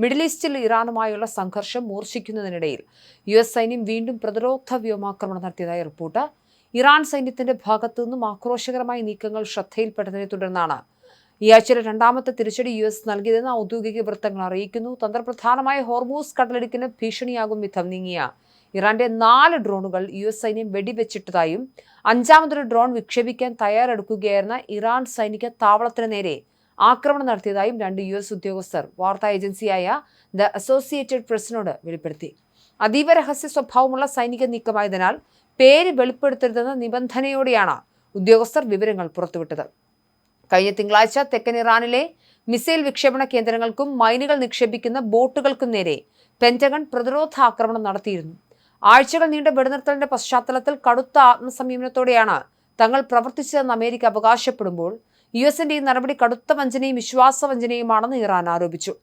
Middle ഈസ്റ്റിൽ ഇറാനുമായുള്ള സംഘർഷം മൂർച്ഛിക്കുന്നതിനിടയിൽ US സൈന്യം വീണ്ടും പ്രതിരോധ വ്യോമാക്രമണം നടത്തിയതായി റിപ്പോർട്ട്. ഇറാൻ സൈന്യത്തിന്റെ ഭാഗത്തു നിന്നും ആക്രോശകരമായ നീക്കങ്ങൾ ശ്രദ്ധയിൽപ്പെട്ടതിനെ തുടർന്നാണ് ഈ ആഴ്ചയിലെ രണ്ടാമത്തെ തിരിച്ചടി US നൽകിയതെന്ന് ഔദ്യോഗിക വൃത്തങ്ങൾ അറിയിക്കുന്നു. തന്ത്രപ്രധാനമായ ഹോർമൂസ് കടലിടുക്കിന് ഭീഷണിയാകും വിധം നീങ്ങിയ ഇറാന്റെ 4 ഡ്രോണുകൾ US സൈന്യം വെടിവെച്ചിട്ടതായും അഞ്ചാമതൊരു ഡ്രോൺ വിക്ഷേപിക്കാൻ തയ്യാറെടുക്കുകയായിരുന്ന ഇറാൻ സൈനിക താവളത്തിന് നേരെ ആക്രമണം നടത്തിയതായും 2 US ഉദ്യോഗസ്ഥർ വാർത്താ ഏജൻസിയായ ദ അസോസിയേറ്റഡ് പ്രസിനോട് വെളിപ്പെടുത്തി. അതീവ രഹസ്യ സ്വഭാവമുള്ള സൈനിക നീക്കമായതിനാൽ പേര് വെളിപ്പെടുത്തരുതെന്ന നിബന്ധനയോടെയാണ് ഉദ്യോഗസ്ഥർ വിവരങ്ങൾ പുറത്തുവിട്ടത്. കഴിഞ്ഞ തിങ്കളാഴ്ച തെക്കൻ ഇറാനിലെ മിസൈൽ വിക്ഷേപണ കേന്ദ്രങ്ങൾക്കും മൈനുകൾ നിക്ഷേപിക്കുന്ന ബോട്ടുകൾക്കും നേരെ പെന്റഗൺ പ്രതിരോധ ആക്രമണം നടത്തിയിരുന്നു. ആഴ്ചകൾ നീണ്ട വെടിനിർത്തലിന്റെ പശ്ചാത്തലത്തിൽ കടുത്ത ആത്മസംയമനത്തോടെയാണ് തങ്ങൾ പ്രവർത്തിച്ചതെന്ന് അമേരിക്ക അവകാശപ്പെടുമ്പോൾ US-ന്റെ ഈ നടപടി കടുത്ത വഞ്ചനയും വിശ്വാസവഞ്ചനയുമാണെന്ന് ഇറാൻ ആരോപിച്ചു.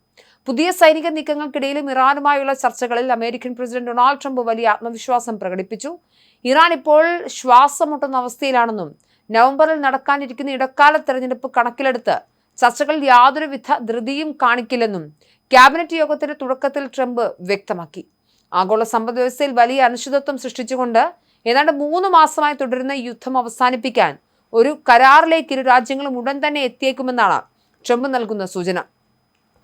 പുതിയ സൈനിക നീക്കങ്ങൾക്കിടയിലും ഇറാനുമായുള്ള ചർച്ചകളിൽ അമേരിക്കൻ പ്രസിഡന്റ് ഡൊണാൾഡ് ട്രംപ് വലിയ ആത്മവിശ്വാസം പ്രകടിപ്പിച്ചു. ഇറാൻ ഇപ്പോൾ ശ്വാസമുട്ടുന്ന അവസ്ഥയിലാണെന്നും നവംബറിൽ നടക്കാനിരിക്കുന്ന ഇടക്കാല തെരഞ്ഞെടുപ്പ് കണക്കിലെടുത്ത് ചർച്ചകളിൽ യാതൊരുവിധ ധൃതിയും കാണിക്കില്ലെന്നും ക്യാബിനറ്റ് യോഗത്തിന്റെ തുടക്കത്തിൽ ട്രംപ് വ്യക്തമാക്കി. ആഗോള സമ്പദ് വ്യവസ്ഥയിൽ വലിയ അനിശ്ചിതത്വം സൃഷ്ടിച്ചുകൊണ്ട് ഏതാണ്ട് 3 മാസമായി തുടരുന്ന യുദ്ധം അവസാനിപ്പിക്കാൻ ഒരു കരാറിലേക്ക് ഇരു രാജ്യങ്ങളും ഉടൻ തന്നെ എത്തിയേക്കുമെന്നാണ് ട്രംപ് നൽകുന്ന സൂചന.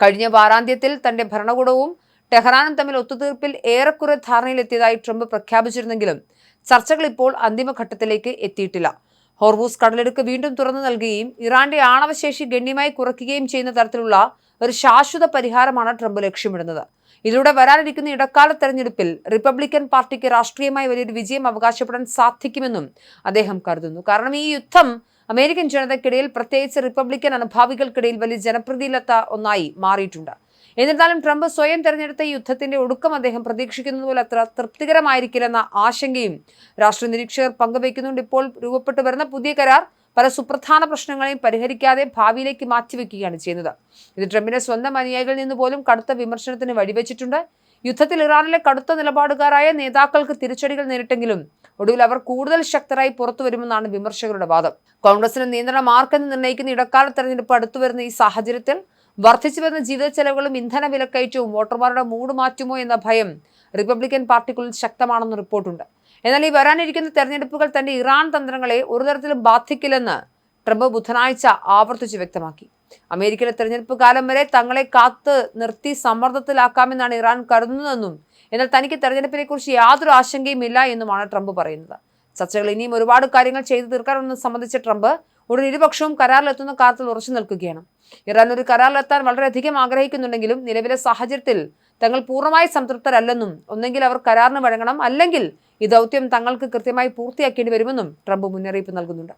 കഴിഞ്ഞ വാരാന്ത്യത്തിൽ തന്റെ ഭരണകൂടവും ടെഹ്റാനും തമ്മിൽ ഒത്തുതീർപ്പിൽ ഏറെക്കുറെ ധാരണയിലെത്തിയതായി ട്രംപ് പ്രഖ്യാപിച്ചിരുന്നെങ്കിലും ചർച്ചകൾ ഇപ്പോൾ അന്തിമഘട്ടത്തിലേക്ക് എത്തിയിട്ടില്ല. ഹോർമൂസ് കടലിടുക്ക് വീണ്ടും തുറന്നു നൽകുകയും ഇറാന്റെ ആണവശേഷി ഗണ്യമായി കുറയ്ക്കുകയും ചെയ്യുന്ന തരത്തിലുള്ള ഒരു ശാശ്വത പരിഹാരമാണ് ട്രംപ് ലക്ഷ്യമിടുന്നത്. ഇതിലൂടെ വരാനിരിക്കുന്ന ഇടക്കാല തെരഞ്ഞെടുപ്പിൽ റിപ്പബ്ലിക്കൻ പാർട്ടിക്ക് രാഷ്ട്രീയമായി വലിയൊരു വിജയം അവകാശപ്പെടാൻ സാധിക്കുമെന്നും അദ്ദേഹം കരുതുന്നു. കാരണം ഈ യുദ്ധം അമേരിക്കൻ ജനതയ്ക്കിടയിൽ, പ്രത്യേകിച്ച് റിപ്പബ്ലിക്കൻ അനുഭാവികൾക്കിടയിൽ വലിയ ജനപ്രീതിയില്ലാത്ത ഒന്നായി മാറിയിട്ടുണ്ട്. എന്നിരുന്നാലും ട്രംപ് സ്വയം തെരഞ്ഞെടുത്ത ഈ യുദ്ധത്തിന്റെ ഒടുക്കം അദ്ദേഹം പ്രതീക്ഷിക്കുന്നത് പോലെ അത്ര തൃപ്തികരമായിരിക്കില്ലെന്ന ആശങ്കയും രാഷ്ട്രീയ നിരീക്ഷകർ പങ്കുവയ്ക്കുന്നുണ്ട്. ഇപ്പോൾ രൂപപ്പെട്ടു വരുന്ന പുതിയ കരാർ പല സുപ്രധാന പ്രശ്നങ്ങളെയും പരിഹരിക്കാതെ ഭാവിയിലേക്ക് മാറ്റിവെക്കുകയാണ് ചെയ്യുന്നത്. ഇത് ട്രംപിന്റെ സ്വന്തം അനുയായികളിൽ നിന്ന് പോലും കടുത്ത വിമർശനത്തിന് വഴിവെച്ചിട്ടുണ്ട്. യുദ്ധത്തിൽ ഇറാനിലെ കടുത്ത നിലപാടുകാരായ നേതാക്കൾക്ക് തിരിച്ചടികൾ നേരിട്ടെങ്കിലും ഒടുവിൽ അവർ കൂടുതൽ ശക്തരായി പുറത്തു വരുമെന്നാണ് വിമർശകരുടെ വാദം. കോൺഗ്രസിന് നിയന്ത്രണം ആർക്കെന്ന് നിർണ്ണയിക്കുന്ന ഇടക്കാല തെരഞ്ഞെടുപ്പ് അടുത്തുവരുന്ന ഈ സാഹചര്യത്തിൽ വർദ്ധിച്ചു വരുന്ന ജീവിത ചെലവുകളും ഇന്ധന വിലക്കയറ്റവും വോട്ടർമാരുടെ മൂഡ് മാറ്റുമോ എന്ന ഭയം റിപ്പബ്ലിക്കൻ പാർട്ടിക്കുള്ളിൽ ശക്തമാണെന്ന് റിപ്പോർട്ടുണ്ട്. എന്നാൽ ഈ വരാനിരിക്കുന്ന തെരഞ്ഞെടുപ്പുകൾ തന്റെ ഇറാൻ തന്ത്രങ്ങളെ ഒരു തരത്തിലും ബാധിക്കില്ലെന്ന് ട്രംപ് ബുധനാഴ്ച ആവർത്തിച്ച് വ്യക്തമാക്കി. അമേരിക്കയിലെ തെരഞ്ഞെടുപ്പ് കാലം വരെ തങ്ങളെ കാത്ത് നിർത്തി സമ്മർദ്ദത്തിലാക്കാമെന്നാണ് ഇറാൻ കരുതുന്നതെന്നും എന്നാൽ തനിക്ക് തെരഞ്ഞെടുപ്പിനെ കുറിച്ച് യാതൊരു ആശങ്കയും ഇല്ല എന്നുമാണ് ട്രംപ് പറയുന്നത്. ചർച്ചകൾ ഇനിയും ഒരുപാട് കാര്യങ്ങൾ ചെയ്തു തീർക്കാനെന്ന് സംബന്ധിച്ച ട്രംപ് ഉടൻ ഇരുപക്ഷവും കരാറിലെത്തുന്ന കാര്യത്തിൽ ഉറച്ചു നിൽക്കുകയാണ്. ഇറാൻ ഒരു കരാറിലെത്താൻ വളരെയധികം ആഗ്രഹിക്കുന്നുണ്ടെങ്കിലും നിലവിലെ സാഹചര്യത്തിൽ തങ്ങൾ പൂർണ്ണമായി സംതൃപ്തരല്ലെന്നും ഒന്നെങ്കിൽ അവർ കരാറിന് വഴങ്ങണം, അല്ലെങ്കിൽ ഈ ദൗത്യം തങ്ങൾക്ക് കൃത്യമായി പൂർത്തിയാക്കേണ്ടി വരുമെന്നും ട്രംപ് മുന്നറിയിപ്പ് നൽകുന്നുണ്ട്.